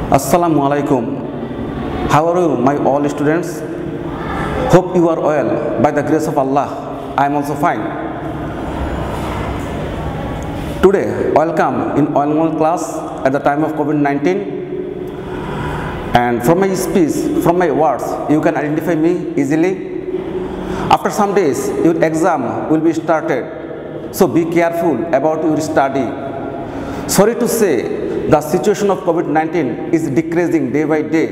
Assalamu alaikum. How are you, my all students? Hope you are well. By the grace of Allah, I am also fine. Today, welcome in all class at the time of COVID-19. And from my speech, from my words, you can identify me easily. After some days, your exam will be started. So be careful about your study. Sorry to say, the situation of COVID-19 is decreasing day by day,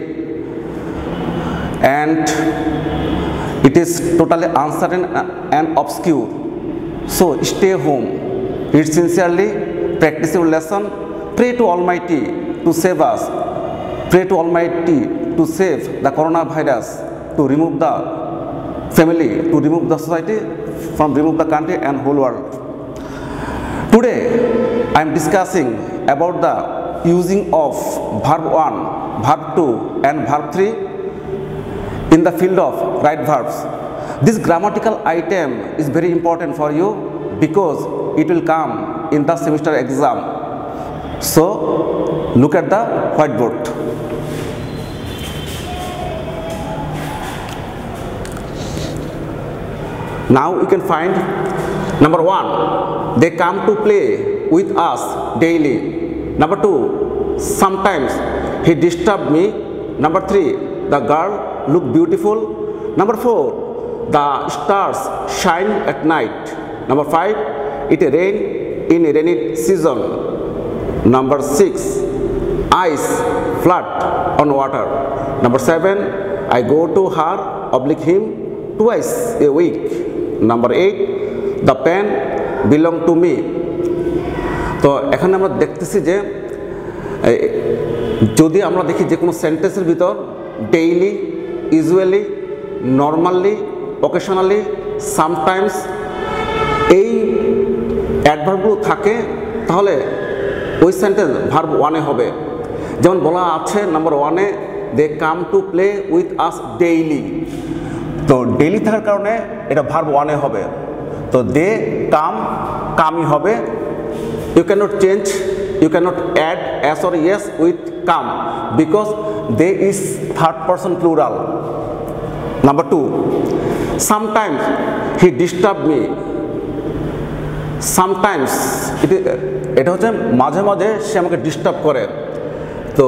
and it is totally uncertain and obscure. So stay home, read sincerely, practice your lesson, pray to Almighty to save us, pray to Almighty to save the coronavirus, to remove the family, to remove the society, remove the country and whole world. Today, I am discussing about the using of verb 1, verb 2 and verb 3 in the field of right verbs. This grammatical item is very important for you because it will come in the semester exam. So, look at the whiteboard. Now you can find number 1, they come to play with us daily. Number 2, sometimes he disturbed me. Number 3, the girl looked beautiful. Number 4, the stars shine at night. Number 5, it rained in a rainy season. Number 6, ice float on water. Number 7, I go to her, him twice a week. Number 8, the pen belonged to me. তো এখন আমরা দেখতেছি যে যদি আমরা দেখি যে কোনো সেন্টেন্সের ভিতর daily, usually, normally, occasionally, sometimes এই অ্যাডভার্বগুলো থাকে তাহলে ওই সেন্টেন্স ভার্ব 1-এ হবে। যেমন বলা আছে নাম্বার 1-এ they come to play with us daily. তো ডেইলি থাকার কারণে এটা ভার্ব 1-এ হবে। তো দে কামই হবে। You cannot change, you cannot add as or yes with come because they is third person plural. Number 2, sometimes he disturbed me. Sometimes এটা হচ্ছে মাঝে মাঝে সে আমাকে ডিস্টার্ব করে। তো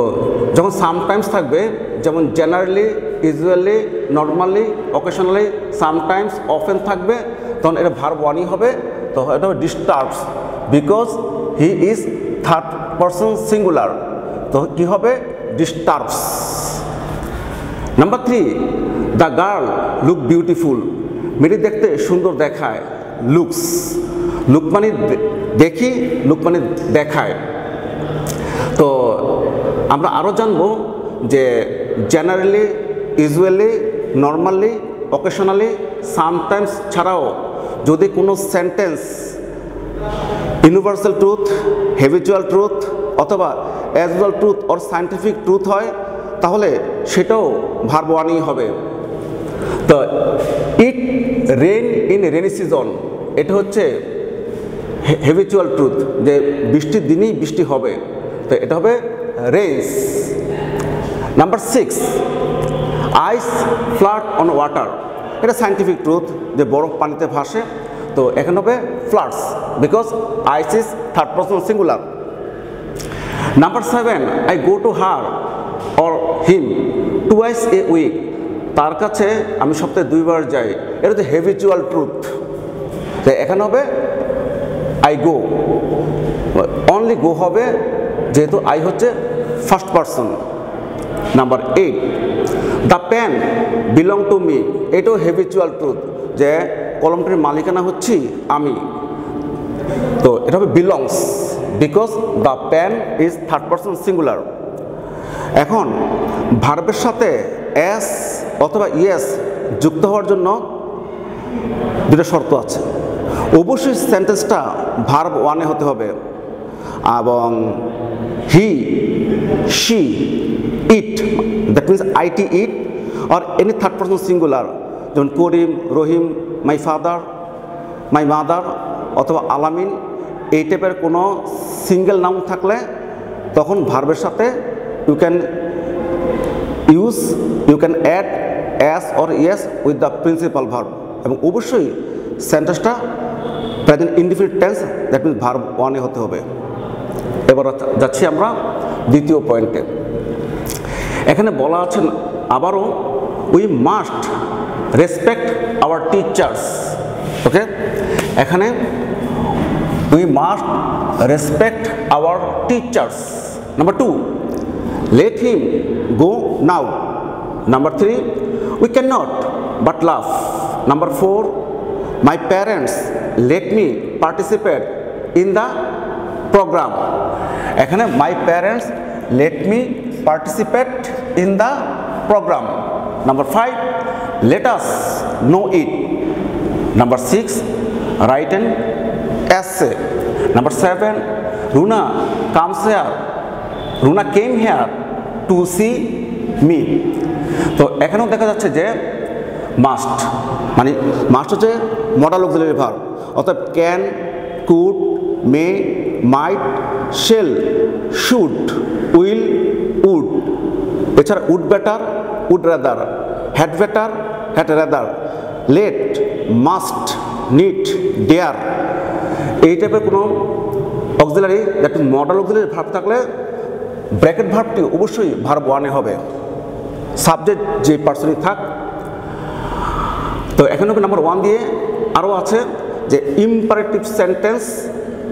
যখন সামটাইমস থাকবে যেমন generally, usually, normally, occasionally, sometimes, often থাকবে তখন এটা ভার্ব 1-ই হবে। তো এটা হবে disturbs because he is third person singular. তো কি হবে disturbs. Number 3, the girl look beautiful. মেয়েটি দেখতে সুন্দর দেখায়। looks, look মানে দেখি, look মানে দেখায়। তো আমরা আরো জানবো যে generally, usually, normally, occasionally, sometimes ছাড়াও যদি কোনো sentence universal truth, habitual truth অথবা usual truth or scientific truth হয় তাহলে সেটাও ভার্ব 1-ই হবে। তো it rain in rainy season এটা হচ্ছে হ্যাবিচুয়াল ট্রুথ যে বৃষ্টির দিনই বৃষ্টি হবে। তো এটা হবে rains. Number 6, ice float on water এটা সায়েন্টিফিক ট্রুথ যে বরফ পানিতে ভাসে। তো এখানে হবে floats because ice is third person singular. Number 7, I go to her or him twice a week তার কাছে আমি সপ্তাহে 2 বার যাই। এটা হচ্ছে হ্যাবিচুয়াল ট্রুথ। তো এখানে হবে আই গো, অনলি গো হবে যেহেতু আই হচ্ছে first person. Number 8, the pen belong to me এটাও হ্যাবিচুয়াল ট্রুথ যে কলমটির মালিকানা হচ্ছি আমি। তো এটা হবে belongs because the pen is third person singular. এখন ভার্বের সাথে এস অথবা ইয়েস যুক্ত হওয়ার জন্য দুটো শর্ত আছে। অবশ্যই সেন্টেন্সটা ভার্ব 1-এ হতে হবে এবং he, she, it that means IT it or any third person singular যেমন করিম, রহিম, মাই ফাদার, মাই মাদার অথবা আলামিন এই টাইপের কোনো সিঙ্গেল নাউন থাকলে তখন ভার্বের সাথে you can add as or yes with the principal verb এবং অবশ্যই সেন্টেন্সটা present indefinite tense, that means verb ওয়ানে হতে হবে। এবার যাচ্ছি আমরা দ্বিতীয় পয়েন্টে। এখানে বলা আছে আবারও we must respect our teachers. Okay, এখানে we must respect our teachers. Number 2, let him go now. Number 3, we cannot but laugh. Number 4, my parents let me participate in the program. এখানে my parents let me participate in the program. Number 5, let us know it. Number 6, write an essay. Number 7, Runa came here to see me. তো এখানেও দেখা যাচ্ছে যে must মানে must হচ্ছে modal auxiliary verb, অর্থাৎ can, could, may, might, shall, should, will, would. এছাড়া would better, would rather, had better, had rather, let, must, need, dare, এই টাইপের কোনো auxiliary that means modal auxiliary verb থাকলে bracket ভার্বটি অবশ্যই verb ওয়ানে হবে, সাবজেক্ট যে পার্সনই থাক। তো এখানে নাম্বার 1 দিয়ে আরও আছে যে ইম্পারেটিভ সেন্টেন্স,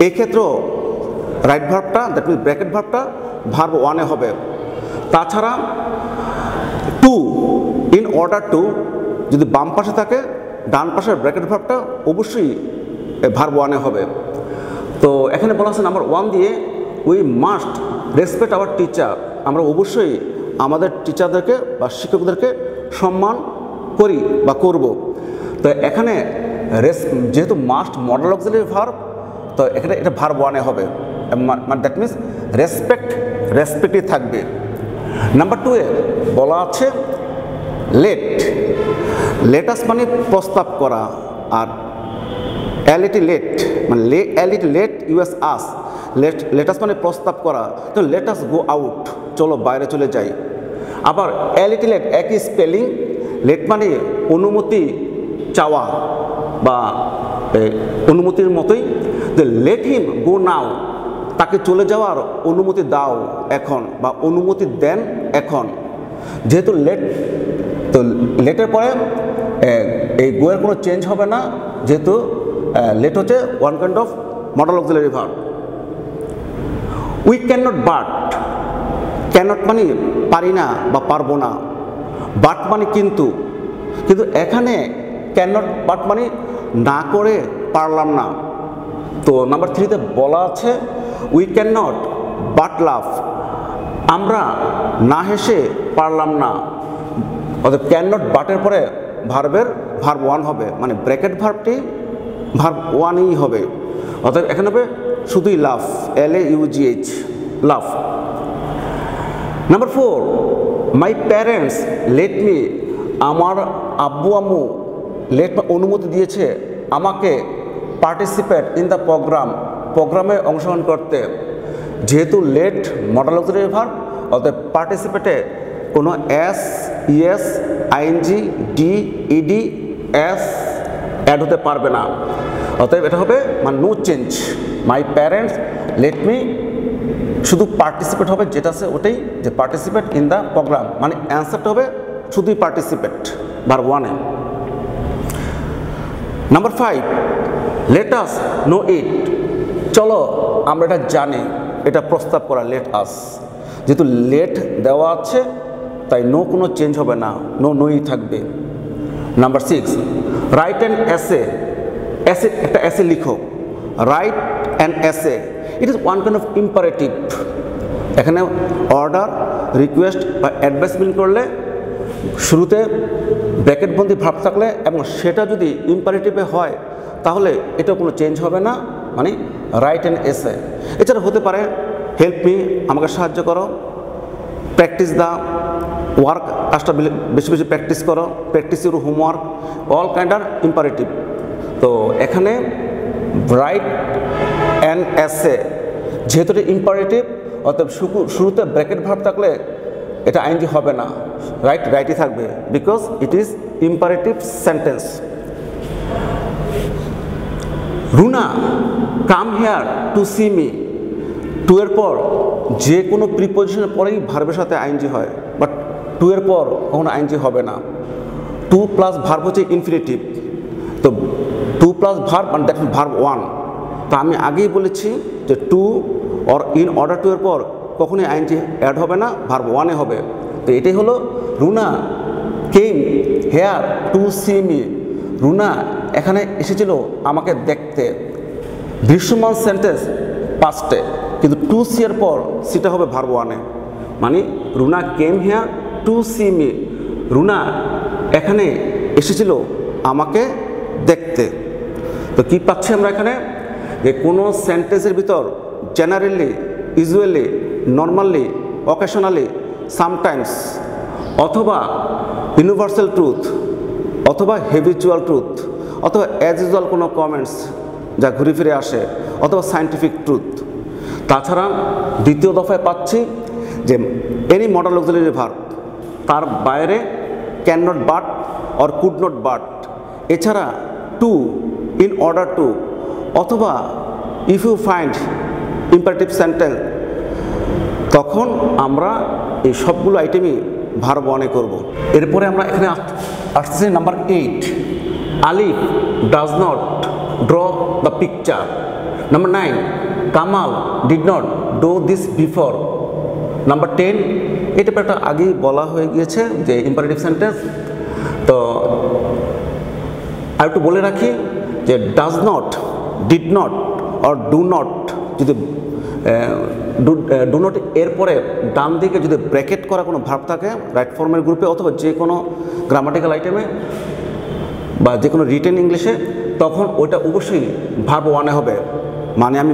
এই ক্ষেত্রেও রাইট ভার্বটা দ্যাট মিন্স ব্র্যাকেট ভার্বটা ভার্ব ওয়ানে হবে। তাছাড়া টু, ইন অর্ডার টু যদি বাম পাশে থাকে, ডান পাশের ব্র্যাকেট ভার্বটা অবশ্যই ভার্ব ওয়ানে হবে। তো এখানে বলা আছে নাম্বার 1 দিয়ে we must respect our teacher, আমরা অবশ্যই আমাদের টিচারদেরকে বা শিক্ষকদেরকে সম্মান করি বা করব। তো এখানে যেহেতু মাস্ট মডাল অক্সিলারি ভার্ব, তো এখানে এটা ভার্ব ওয়ানে হবে, মানে দ্যাট মিনস রেসপেক্টই থাকবে। নাম্বার 2 এ বলা আছে লেটাস মানে প্রস্তাব করা, আর লেট ইউএস আস, লেটাস মানে প্রস্তাব করা, তো লেটাস গো আউট, চলো বাইরে চলে যাই। আবার লেট একই স্পেলিং, লেট মানে অনুমতি চাওয়া বা অনুমতির মতোই, যে লেট হিম গো নাও, তাকে চলে যাওয়ার অনুমতি দাও এখন, বা অনুমতি দেন এখন। যেহেতু লেট, তো লেটের পরে এই গোয়ের কোনো চেঞ্জ হবে না, যেহেতু লেট হচ্ছে one kind of modal auxiliary verb. We cannot but, cannot মানে পারি না বা পারবো না, বাট মানে কিন্তু এখানে ক্যানট বাট মানে না করে পারলাম না। তো নাম্বার 3 তে বলা আছে উই ক্যান নট বাট লাভ, আমরা না হেসে পারলাম না। অর্থাৎ ক্যান নট বাটের পরে ভার্ব ওয়ান হবে, মানে ব্র্যাকেট ভার্বটি ভার্ব ওয়ানই হবে। অর্থাৎ এখানে হবে শুধুই লাভ, LAUGH, লাভ। নাম্বার 4, মাই প্যারেন্টস লেট মি, আমার আব্বু আম্মু লেট অনুমতি দিয়েছে আমাকে পার্টিসিপেট ইন দ্য প্রোগ্রামে অংশগ্রহণ করতে। যেহেতু লেট মডাল অক্সিলারি ভার্ব, অর্থাৎ পার্টিসিপেটে কোনো S, ES, ING, D, ED, S add হতে পারবে না। অতএব এটা হবে মানে no change, my parents let me, শুধু পার্টিসিপেট হবে, যেটা আছে ওটাই, যে পার্টিসিপেট ইন দ্য প্রোগ্রাম, মানে অ্যান্সারটা হবে শুধুই পার্টিসিপেট ভার্ব ওয়ানে। নাম্বার 5, লেট আস নো ইট, চলো আমরা এটা জানি, এটা প্রস্তাব করা, লেট আস। যেহেতু লেট দেওয়া আছে তাই নো কোনো চেঞ্জ হবে না, নোই থাকবে। নাম্বার 6, রাইট অ্যান এসে, একটা এসে লিখো, write an essay, it is one kind of imperative. এখানে অর্ডার, রিকোয়েস্ট বা অ্যাডভাইসমেন্ট করলে শুরুতে ব্র্যাকেটবন্দি ভার্ব থাকলে এবং সেটা যদি ইম্পারেটিভে হয় তাহলে এটা কোনো চেঞ্জ হবে না, মানে রাইট অ্যান এসে। এছাড়া হতে পারে হেল্প মি, আমাকে সাহায্য করো, প্র্যাকটিস দ্য ওয়ার্ক, কাজটা বেশি বেশি প্র্যাকটিস করো, practice your homework, all kind are imperative. তো এখানে রাইট অ্যান এসে যেহেতু এটা ইম্পারেটিভ, অতএব শুরুতে ব্র্যাকেট ভার্ব থাকলে এটা আইএনজি হবে না, রাইটই থাকবে, because it is imperative sentence. Runa come here to see me, to এর পর যে কোনো প্রিপোজিশনের পরেই ভার্বের সাথে আইএনজি হয়, বাট টু এর পর কখনো আইএনজি হবে না। টু প্লাস ভার্ব হচ্ছে ইনফিনিটিভ, তো টু প্লাস ভার্ব মানে দ্যাট ভার্ব ওয়ান। তো আমি আগেই বলেছি যে to or in order to এর পর কখনোই আইএনজি অ্যাড হবে না, ভার্ব ওয়ানে হবে। তো এটাই হলো Runa came here to see me, Runa এখানে এসেছিল আমাকে দেখতে। দৃশ্যমান সেন্টেন্স পাস্টে, কিন্তু টু সি এর পর সিটা হবে ভার্ব ওয়ানে, মানে Runa came here to see me, Runa এখানে এসেছিল আমাকে দেখতে। তো কি পাচ্ছি আমরা এখানে, যে কোনো সেন্টেন্সের ভিতর generally, usually, normally, occasionally, sometimes অথবা ইউনিভার্সাল ট্রুথ অথবা হেবিচুয়াল ট্রুথ অথবা অ্যাজ ইউজুয়াল কোনো কমেন্টস যা ঘুরে ফিরে আসে অথবা সায়েন্টিফিক ট্রুথ। তাছাড়া দ্বিতীয় দফায় পাচ্ছি যে এনি মডাল অক্সিলারি ভার্ব, তার বাইরে cannot but or could not but, এছাড়া টু, ইন অর্ডার টু অথবা if you find imperative sentence, তখন আমরা এই সবগুলো আইটেমই ভার্ব ওয়ানে করব। এরপরে আমরা এখানে আসতেছি number 8, Alif does not draw the picture. Number 9, Kamal did not do this before. Number 10, এটা একটা আগেই বলা হয়ে গিয়েছে যে ইম্পারেটিভ সেন্টেন্স। তো আর একটু বলে রাখি যে does not, did not or do not, যদি ডু নট এরপরে ডান দিকে যদি ব্র্যাকেট করা কোনো ভার্ব থাকে রাইট ফর্মের গ্রুপে অথবা যে কোনো গ্রামাটিক্যাল আইটেমে বা যে কোনো রিটেন ইংলিশে, তখন ওইটা অবশ্যই ভার্ব ওয়ানে হবে। মানে আমি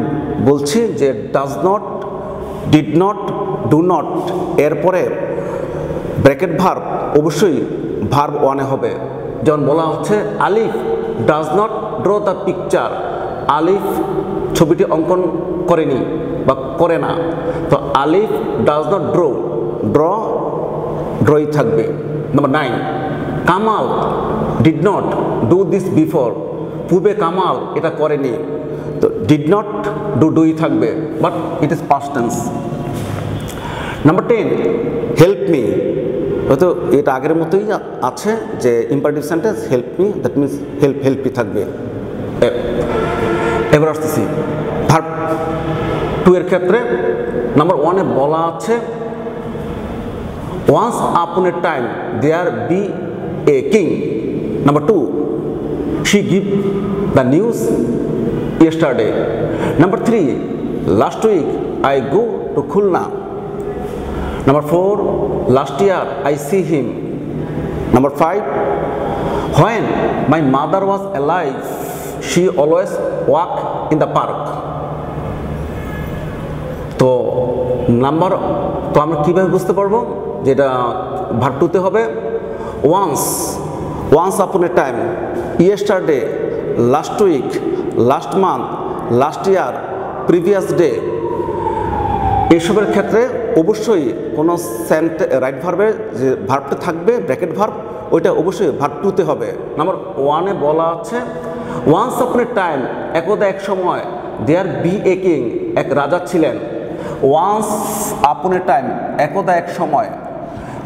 বলছি যে does not, did not, do not এরপরে ব্র্যাকেট ভার্ব অবশ্যই ভার্ব ওয়ানে হবে। যেমন বলা হচ্ছে আলিফ does not draw the picture, আলিফ ছবিটি অঙ্কন করেনি বা করে না, তো আলিফ ডাজ নট ড্রই থাকবে। Number 9, Kamal did not do this before, পূর্বে কামাল এটা করেনি, তো ডিড নট ডুই থাকবে, but it is past tense. Number 10, help me, হয়তো এটা আগের মতোই আছে যে imperative sentence help me, that means হেল্পই থাকবে। এবার আসতেছি ভার্ব টু এর ক্ষেত্রে। নাম্বার 1-এ বলা আছে once upon a time there be a king. Number 2, she give the news yesterday. Number 3, last week I go to Khulna. Number 4, last year I see him. Number 5, when my mother was alive she always walked in the park. তো আমরা কীভাবে বুঝতে পারবো যেটা verb টুতে হবে? Once upon a time, yesterday, last week, last month, last year, previous day, এসবের ক্ষেত্রে অবশ্যই কোনো রাইট ভার্বের যে ভার্বটা থাকবে ব্র্যাকেট ভার্ব, ওইটা অবশ্যই ভার্ব টুতে হবে। নাম্বার 1-এ বলা আছে ওয়ান্স আপন এ টাইম, একদা এক সময়, দেয়ার বি এ কিং, এক রাজা ছিলেন। ওয়ান্স আপন এ টাইম, একদা এক সময়,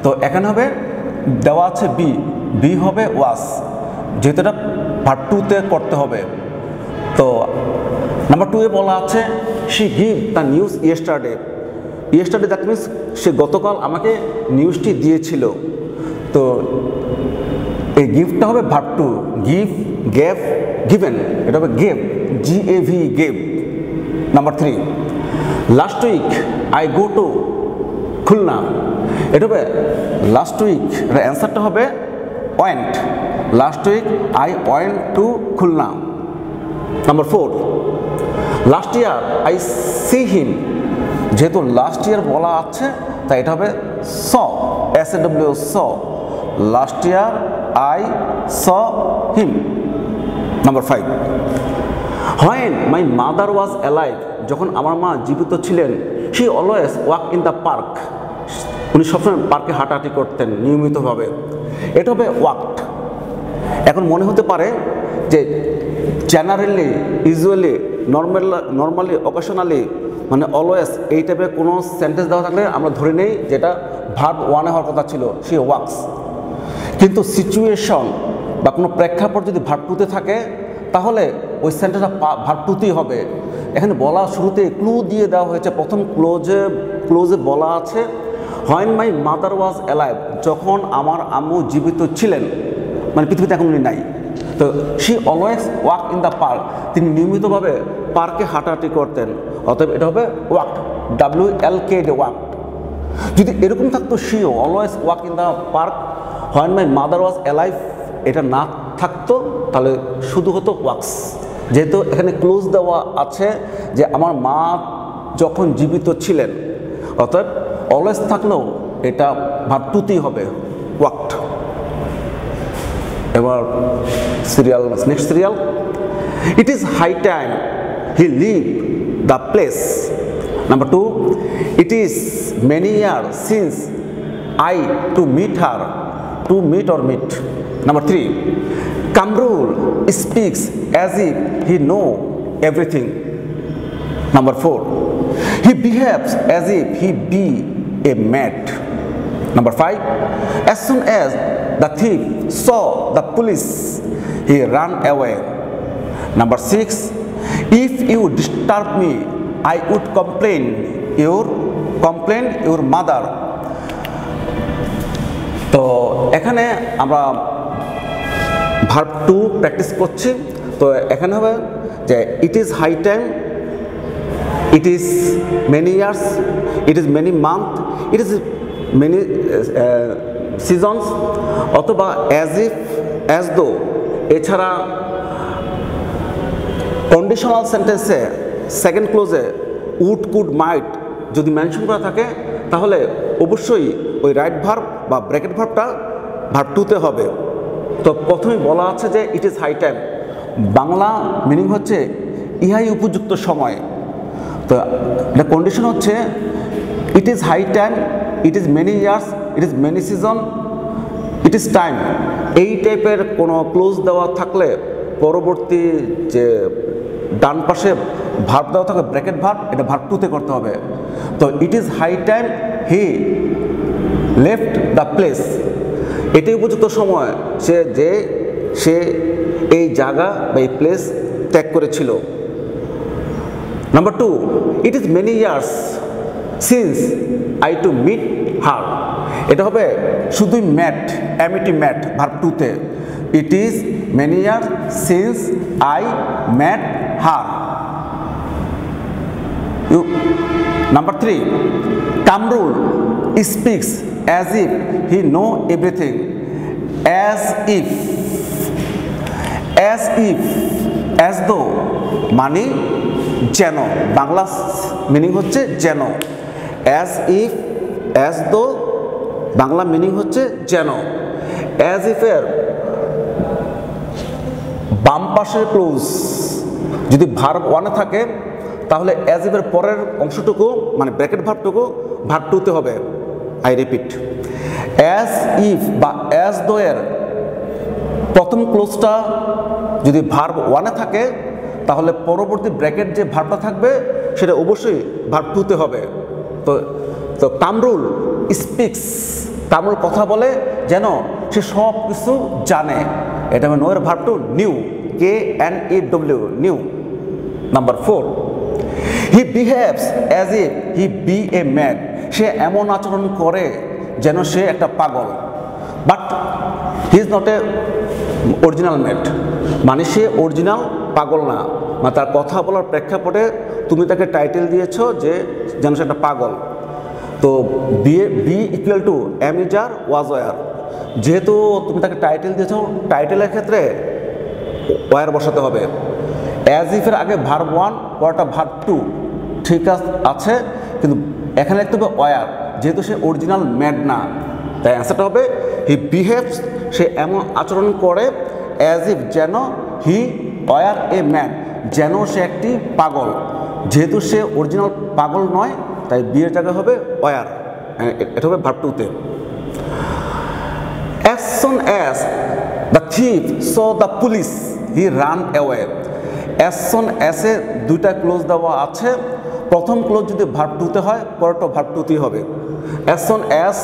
তো এখানে হবে দেওয়া আছে বি হবে ওয়াস, যেহেতু এটা ভার্ব টুতে করতে হবে। তো নাম্বার 2-এ বলা আছে she give the news yesterday, that means সে গতকাল আমাকে নিউজটি দিয়েছিল। তো এই গিফটটা হবে verb two, give, gave, given, এটা হবে gave, GAV, gave. Number 3, last week I go to Khulna, এটা হবে লাস্ট উইক, এটা অ্যান্সারটা হবে went, last week I went to Khulna. Number 4, last year I see him, যেহেতু লাস্ট ইয়ার বলা আছে তাই এটা হবে SAW, last year I saw him. Number 5, when my mother was alive, যখন আমার মা জীবিত ছিলেন she always walk in the park, উনি সবসময় পার্কে হাঁটাহাঁটি করতেন নিয়মিতভাবে। এটা হবে ওয়াকড। এখন মনে হতে পারে যে জেনারেলি, ইউজুয়ালি, নর্মালি, অকেশনালি, মানে অলওয়েজ এই টাইপের কোনো সেন্টেন্স দেওয়া থাকলে আমরা ধরে নেই যেটা ভার্ব ওয়ানে হওয়ার কথা ছিল, শি ওয়াক্স। কিন্তু সিচুয়েশন বা কোনো প্রেক্ষাপট যদি ভার্ব টুতে থাকে তাহলে ওই সেন্টেন্সটা ভার্ব টুতেই হবে। এখানে বলা শুরুতে ক্লু দিয়ে দেওয়া হয়েছে, প্রথম ক্লোজে বলা আছে when my mother was alive, যখন আমার আম্মু জীবিত ছিলেন, মানে পৃথিবীতে এখন উনি নাই। তো she always walk in the park, তিনি নিয়মিতভাবে পার্কে হাঁটাহাঁটি করতেন, অতএব এটা হবে ওয়াকড, WLKD ওয়াকড। যদি এরকম থাকতো she always walk in the park when my mother was alive, এটা না থাকতো তাহলে শুধু হতো ওয়াক্স। যেহেতু এখানে ক্লোজ দেওয়া আছে যে আমার মা যখন জীবিত ছিলেন, অতএব অলওয়েজ থাকলেও এটা ভার্ব টুতেই হবে, ওয়াকড। এবার serial, next serial, it is high time he leave the place. Number 2, it is many year since I to meet her, to meet or meet. Number 3, Kamrul speaks as if he know everything. Number 4, he behaves as if he be a mad. Number 5, as soon as the thief saw the police, he ran away. Number 6, if you disturb me, I would complain your mother. তো এখানে আমরা verb two practice করছি। তো এখানে হবে যে it is high time, it is many years, it is many month, it is many seasons, অথবা as if, as though. এছাড়া কন্ডিশনাল সেন্টেন্সে সেকেন্ড ক্লোজে উড, কুড, মাইট যদি মেনশন করা থাকে তাহলে অবশ্যই ওই রাইট ভার্ব বা ব্র্যাকেট ভার্বটা ভার্ব টুতে হবে। তো প্রথমে বলা আছে যে it is high time, Bangla meaning হচ্ছে ইহাই উপযুক্ত সময়। তো এটা কন্ডিশন হচ্ছে it is high time, it is many years, it is many season, it is time. এই টাইপের কোনো ক্লোজ দেওয়া থাকলে পরবর্তী যে ডান পাশে ভার্ব দেওয়া থাকে ব্র্যাকেট ভার্ব, এটা ভার্ব টুতে করতে হবে। তো it is high time he left the place, এটাই উপযুক্ত সময় সে এই জায়গা বা এই প্লেস ত্যাগ করেছিল। Number 2, it is many years since I to meet her, এটা হবে শুধুই ম্যাট, এমইটি ম্যাট ভার্ব টুতে। It is many years since I met her. Number 3, Kamrul speaks as if he know everything. As if, as though মানে যেন, Bangla meaning হচ্ছে যেন। as if, as though Bangla meaning হচ্ছে যেন। as if এর বাম পাশের ক্লোজ যদি ভার্ব ওয়ানে থাকে তাহলে অ্যাজ ইফের পরের অংশটুকু মানে ব্র্যাকেট ভার্বটুকু ভার্ব টুতে হবে। আই রিপিট, অ্যাজ ইফ বা অ্যাজ দো এর প্রথম ক্লোজটা যদি ভার্ব ওয়ানে থাকে তাহলে পরবর্তী ব্র্যাকেট যে ভার্বটা থাকবে সেটা অবশ্যই ভার্ব টুতে হবে। তো কামরুল স্পিক্স, কামরুল কথা বলে যেন সে সব কিছু জানে, এটা হবে নো এর verb two knew, KNEW, knew. Number 4, he behaves as if he be a mad, সে এমন আচরণ করে যেন সে একটা পাগল। But he is not a original mad, মানে সে অরিজিনাল পাগল না, মানে তার কথা বলার প্রেক্ষাপটে তুমি তাকে টাইটেল দিয়েছ যে যেন সে একটা পাগল। তো be equal to am is are was were, যেহেতু তুমি তাকে টাইটেল দিয়েছ, টাইটেলের ক্ষেত্রে ওয়ার বসাতে হবে। অ্যাজ ইফের আগে ভার্ব ওয়ান, পরটা ভার্ব টু, ঠিক আছে, কিন্তু এখানে লিখতে হবে ওয়ার, যেহেতু সে অরিজিনাল ম্যাড না, তাই অ্যান্সারটা হবে হি বিহেভস, সে এমন আচরণ করে, অ্যাজ ইফ যেন, হি ওয়ার এ ম্যাড, যেন সে একটি পাগল। যেহেতু সে অরিজিনাল পাগল নয় তাই বি এর জায়গায় হবে ওয়ার, এটা হবে ভার্ব টুতে। As soon as the thief saw the police, he ran away. As soon as এ দুইটা ক্লোজ দেওয়া আছে, প্রথম ক্লোজ যদি ভার্ব টুতে হয়, পরেরটা ভার্ব টুতেই হবে। As soon as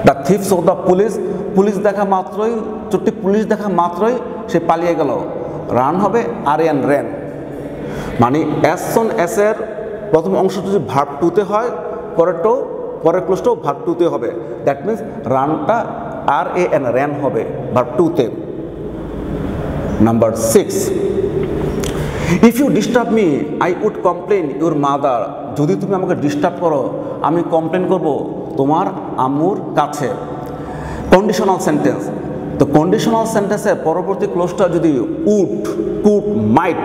the thief saw the police, police দেখা মাত্রই, চোরটি পুলিশ দেখা মাত্রই সে পালিয়ে গেল, রান হবে আর এন রেন। মানে as soon as এর প্রথম অংশ যদি ভার্ব টুতে হয়, পরের ক্লোজটাও ভার্ব টুতে হবে। দ্যাট মিনস রানটা আর এ এন র্যান হবে ভার্ব টুতে। Number 6, if you disturb me I would complain your mother. যদি তুমি আমাকে ডিস্টার্ব করো, আমি কমপ্লেন করব তোমার আম্মুর কাছে। কন্ডিশনাল সেন্টেন্স, তো কন্ডিশনাল সেন্টেন্সের পরবর্তী ক্লোজটা যদি উড, কুড, মাইট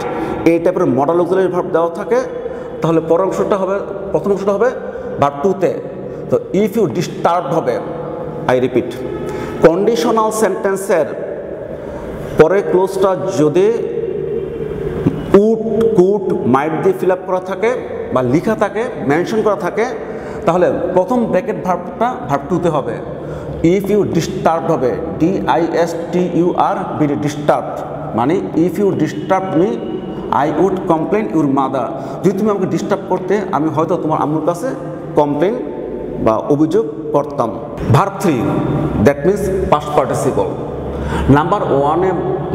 এই টাইপের মডেল অক্সিলারি ভার্ব দেওয়া থাকে, তাহলে প্রথম অংশটা হবে ভার্ব টুতে। তো ইফ ইউ ডিস্টার্ব হবে, আই রিপিট, কন্ডিশনাল সেন্টেন্সের পরের ক্লোজটা যদি উড, কুড, মাইট দিয়ে ফিল আপ করা থাকে বা লিখা থাকে, মেনশন করা থাকে, তাহলে প্রথম ব্র্যাকেট ভার্বটা ভার্ব টুতে হবে। ইফ ইউ ডিস্টার্ব হবে DISTURB, ডিস্টার্ব। মানে if you disturb me I would complain your mother. যদি তুমি আমাকে ডিস্টার্ব করতে, আমি হয়তো তোমার আম্মুর কাছে কমপ্লেন বা অভিযোগ করতাম। Verb 3, that means past participle. Number 1-এ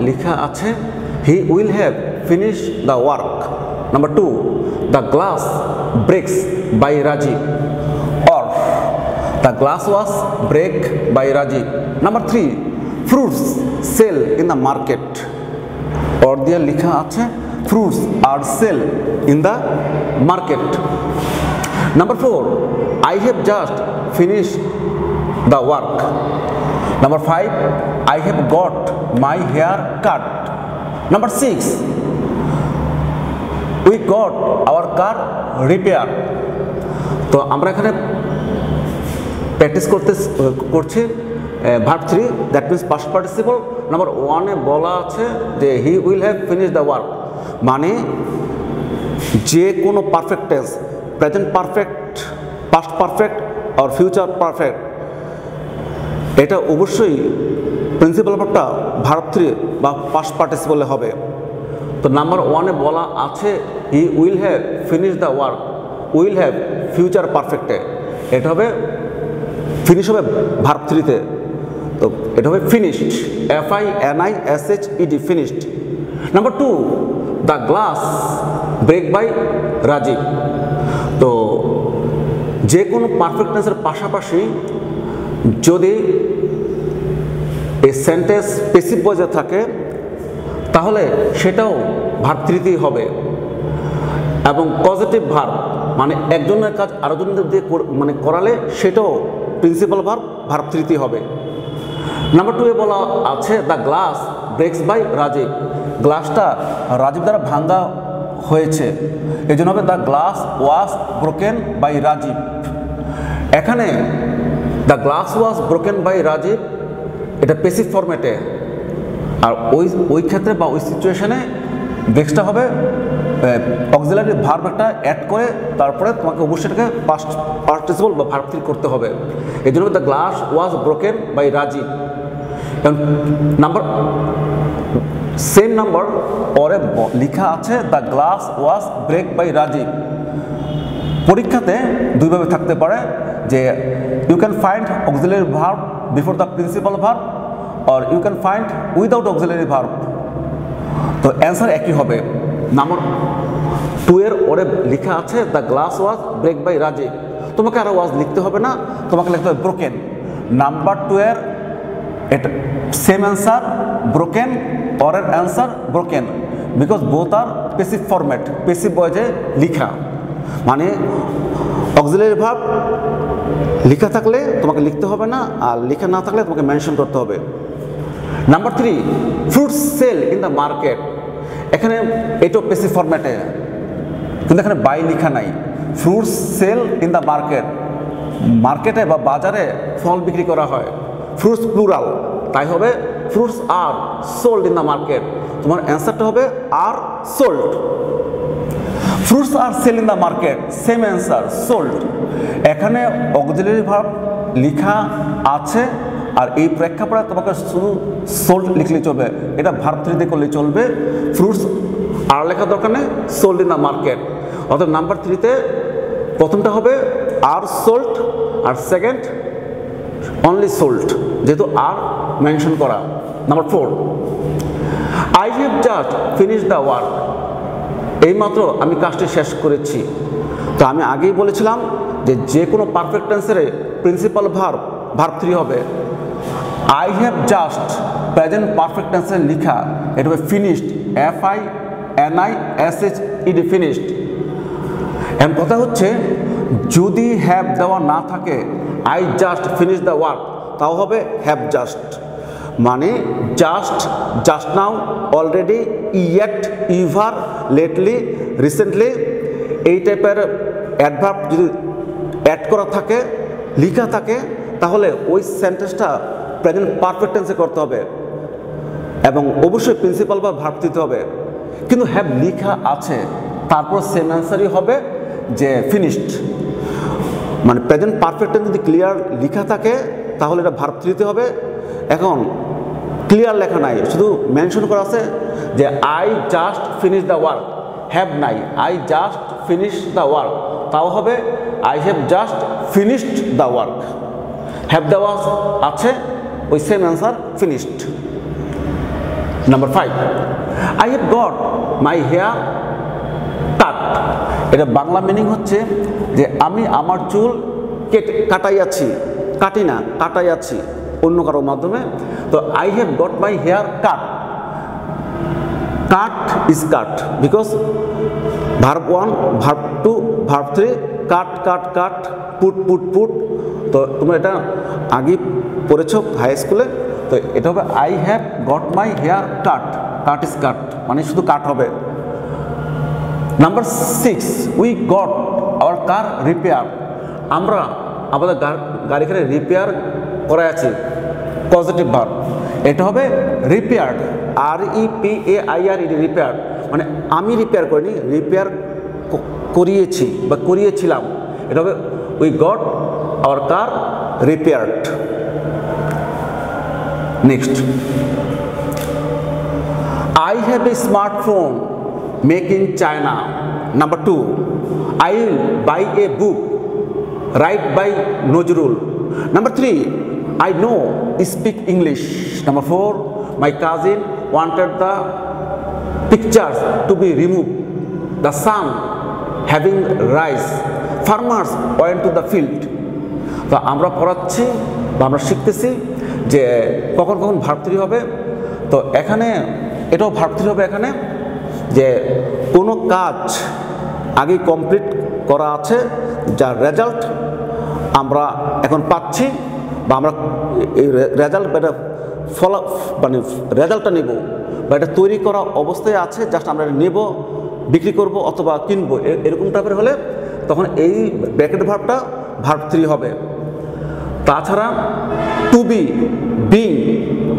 লেখা আছে he will have finish the work. Number 2, the glass breaks by Rajiv, or the glass was break by Rajiv. Number 3, fruits sell in the market, or দিয়ে লেখা আছে fruits are sell in the market. Number 4, I have just finished the work. Number 5, I have got my hair cut. Number 6, we got our car repaired. তো আমরা এখানে practice করছি verb 3, that means past participle. Number 1-এ বলা আছে যে he will have finish the work, মানে যে কোনো perfect tense, present perfect, past perfect আর ফিউচার পারফেক্ট, এটা অবশ্যই প্রিন্সিপাল ভার্বটা ভার্ব 3 বা পাস্ট পার্টিসিপলে হবে। তো নাম্বার 1-এ বলা আছে he will have finish the work, will have future পারফেক্টে, এটা হবে ফিনিশ হবে ভার্ব 3-তে। তো এটা হবে finished, FINISHED, finished. Number 2, the glass break by Rajiv. তো যে কোনো পারফেক্ট টেন্সের পাশাপাশি যদি এই সেন্টেন্স প্যাসিভ ভয়েসে থাকে, তাহলে সেটাও ভার্ব 3-তেই হবে। এবং পজিটিভ ভার্ব মানে একজনের কাজ আরেকজনের দিয়ে মানে করালে, সেটাও প্রিন্সিপাল ভার্ব 3-তেই হবে। নাম্বার 2-এ বলা আছে the glass breaks by Rajiv, গ্লাসটা রাজীব দ্বারা ভাঙ্গা হয়েছে, এই জন্য হবে the glass was broken by Rajiv. এখানে the glass was broken by Rajiv এটা প্যাসিভ ফরম্যাটে, আর ওই ক্ষেত্রে বা ওই সিচুয়েশনে ব্রেক্সটা হবে অক্সিলারি ভার্ব একটা অ্যাড করে, তারপরে তোমাকে অবশ্যই এটাকে পাস্ট পার্টিসিপল বা ভার্ব 3 করতে হবে। এই জন্য the glass was broken by Rajiv. Number same number পরে লেখা আছে the glass was break by Rajiv. পরীক্ষাতে দুইভাবে থাকতে পারে যে you can find auxiliary verb before the principal verb, or you can find without auxiliary verb. তো অ্যান্সার একই হবে। নাম্বার 2-এর ওরে লেখা আছে the glass was break by Rajiv, তোমাকে আরও ওয়াজ লিখতে হবে না, তোমাকে লিখতে হবে ব্রোকেন। নাম্বার 2-এর এটা সেম অ্যান্সার ব্রোকেন, অরের answer broken, because both are passive format, passive ভয়েসে লিখা। মানে অক্সিলারি ভার্ব লেখা থাকলে তোমাকে লিখতে হবে না, আর লেখা না থাকলে তোমাকে মেনশন করতে হবে। Number 3, fruits sell in the market, এখানে এটাও প্যাসিভ ফরম্যাটে, কিন্তু এখানে বাই লেখা নাই। Fruits sell in the market, মার্কেটে বা বাজারে ফল বিক্রি করা হয়, ফ্রুটস প্লুরাল, তাই হবে fruits are sold in the market. তোমার অ্যান্সারটা হবে are sold. Fruits are sell in the market, same answer, sold. এখানে অক্সিলারি ভার্ব লেখা আছে আর এই প্রেক্ষাপটে তোমাকে শুধু সোল্ড লিখলে চলবে, এটা ভার্ব 3 দিয়ে করলে চলবে। ফ্রুটস আর লেখা দরকার নেই, সোল্ড ইন দ্য মার্কেট। অর্থাৎ নাম্বার 3-তে প্রথমটা হবে আর সোল্ড আর সেকেন্ড অনলি সোল্ড, যেহেতু আর মেনশন করা। Number 4, I have just finish the work, এইমাত্র আমি কাজটি শেষ করেছি। তো আমি আগেই বলেছিলাম যে কোনো পারফেক্ট টেন্সের প্রিন্সিপাল ভার্ব 3 হবে। I have just present perfect টেন্সের লেখা, এটা হবে ফিনিশড, FINISHED, ফিনিশড। এখন কথা হচ্ছে যদি হ্যাভ দেওয়া না থাকে, I just finish the work, তাও হবে হ্যাভ জাস্ট। মানে just, just now, already, yet, ever, lately, recently, এই টাইপের অ্যাডভার্ব যদি অ্যাড করা থাকে, লেখা থাকে, তাহলে ওই সেন্টেন্সটা প্রেজেন্ট পারফেক্ট টেন্সে করতে হবে এবং অবশ্যই প্রিন্সিপাল বা ভার্ব দিতে হবে। কিন্তু হ্যাভ লেখা আছে, তারপর সেম অ্যান্সারই হবে যে ফিনিশড। মানে প্রেজেন্ট পারফেক্ট টেন্স যদি ক্লিয়ার লেখা থাকে তাহলে এটা ভার্ব 3 তে হবে। এখন ক্লিয়ার লেখা নাই, শুধু মেনশন করা আছে যে I just finish the work, have নাই, I just finish the work, তাও হবে I have just finished the work. Have দেওয়া আছে, ওই same answer finished. Number 5, I have got my hair cut, এটা বাংলা মিনিং হচ্ছে যে আমি আমার চুল কাটাইয়াছি, কাটি না, কাটাইয়াছি অন্য কারোর মাধ্যমে। তো I have got my hair cut, cut is cut, because verb 1, verb 2, verb 3, cut cut cut, put put put. তো তোমরা এটা আগে পড়েছো হাই স্কুলে। তো এটা হবে I have got my hair cut, cut is cut, মানে শুধু কাট হবে। Number 6, we got our car repair, আমরা আমাদের গাড়িখানে রিপেয়ার করা আছে, পজিটিভ ভার্ব, এটা হবে রিপেয়ার্ড, REPAIRED, রিপেয়ার। মানে আমি রিপেয়ার করিনি, রিপেয়ার করিয়েছি বা করিয়েছিলাম, এটা হবে we got our car repaired. Next, I have a smartphone made in China. Number 2, I will buy a book write by Nazrul. Number 3, I know speak English. Number 4, my cousin wanted the pictures to be removed. The sun having rise. Farmers went to the field. তো আমরা পড়াচ্ছি বা আমরা শিখতেছি যে কখন কখন verb 3 হবে। তো এখানে এটাও ভার্ব 3 হবে এখানে, যে কোনো কাজ আগে কমপ্লিট করা আছে, যার রেজাল্ট আমরা এখন পাচ্ছি বা আমরা এই রেজাল্ট বা এটা মানে রেজাল্টটা নেব বা এটা তৈরি করা অবস্থায় আছে, জাস্ট আমরা নেব, বিক্রি করব অথবা কিনবো, এরকম টাইপের হলে তখন এই ব্র্যাকেট ভার্বটা ভার্ব 3 হবে। তাছাড়া টু বি, বিং,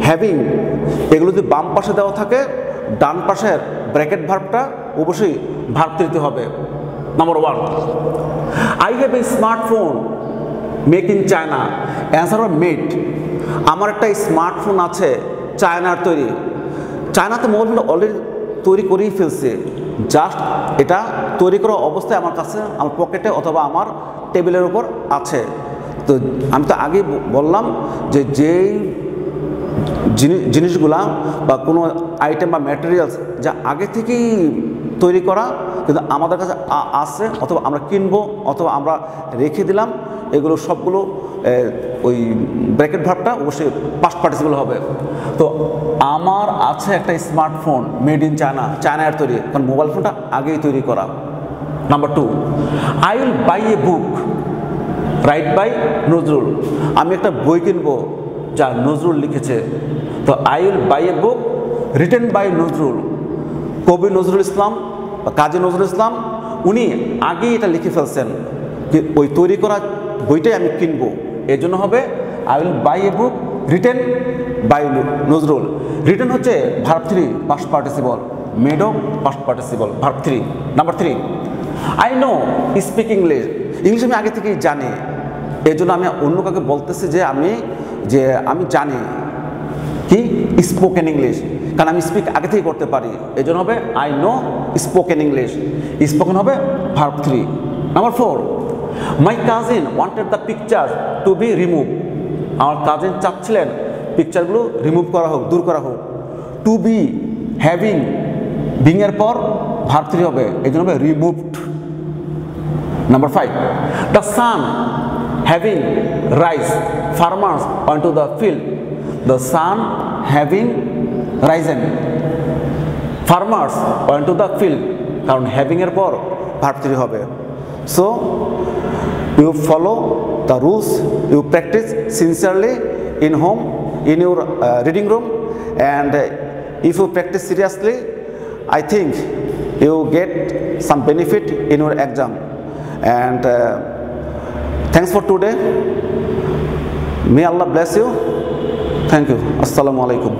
হ্যাভিং, এগুলো যদি বাম পাশে দেওয়া থাকে, ডান পাশের ব্র্যাকেট ভার্বটা অবশ্যই ভার্ব 3 হবে। Number 1, I have a smartphone made in China, answer হবে মেড। আমার একটা স্মার্টফোন আছে চায়নার তৈরি। চায়নাতে মোবাইল ফোনটা অলরেডি তৈরি করেই ফেলছে, জাস্ট এটা তৈরি করা অবস্থায় আমার কাছে, আমার পকেটে অথবা আমার টেবিলের উপর আছে। তো আমি তো আগেই বললাম যে যেই জিনিসগুলা বা কোনো আইটেম বা ম্যাটেরিয়ালস যা আগে থেকেই তৈরি করা কিন্তু আমাদের কাছে আছে, অথবা আমরা কিনবো অথবা আমরা রেখে দিলাম, এগুলো সবগুলো ওই ব্র্যাকেট ভার্বটা অবশ্যই পাস্ট পার্টিসিপল হবে। তো আমার আছে একটা স্মার্টফোন মেড ইন চায়না, চায়নার তৈরি, কারণ মোবাইল ফোনটা আগেই তৈরি করা। Number 2, I will buy a book write by Nazrul, আমি একটা বই কিনবো যা নজরুল লিখেছে। তো I will buy a book written by Nazrul, কবি নজরুল ইসলাম বা কাজী নজরুল ইসলাম উনি আগেই এটা লিখে ফেলছেন, ওই তৈরি করা বইটাই আমি কিনবো, এর জন্য হবে I will buy a book written by Nazrul. Written হচ্ছে ভার্ব 3 পাস্ট পার্টিসিপল, মেডও past participle, verb 3। Number 3, I know speak English, English আমি আগে থেকেই জানি, এই জন্য আমি অন্য কাউকে বলতেছি যে আমি জানি কি স্পোকেন ইংলিশ, কারণ আমি স্পিক আগে থেকেই করতে পারি, এই জন্য হবে I know spoken English. Spoken হবে verb 3। Number 4, my cousin wanted the picture to be remove. আমার কাজিন চাচ্ছিলেন পিকচারগুলো রিমুভ করা হোক, দূর করা হোক। টু বি, হ্যাভিং, বিং এর পর ভার্ব 3 হবে, এই জন্য হবে removed. Number 5, the sun having rise, farmers onto the field. The sun having risen, farmers onto the field, কারণ having এর পর verb 3 হবে। So you follow the rules, you practice sincerely in home, in your reading room, and if you practice seriously, I think you get some benefit in your exam. And thanks for today. May Allah bless you. Thank you. Assalamu alaikum.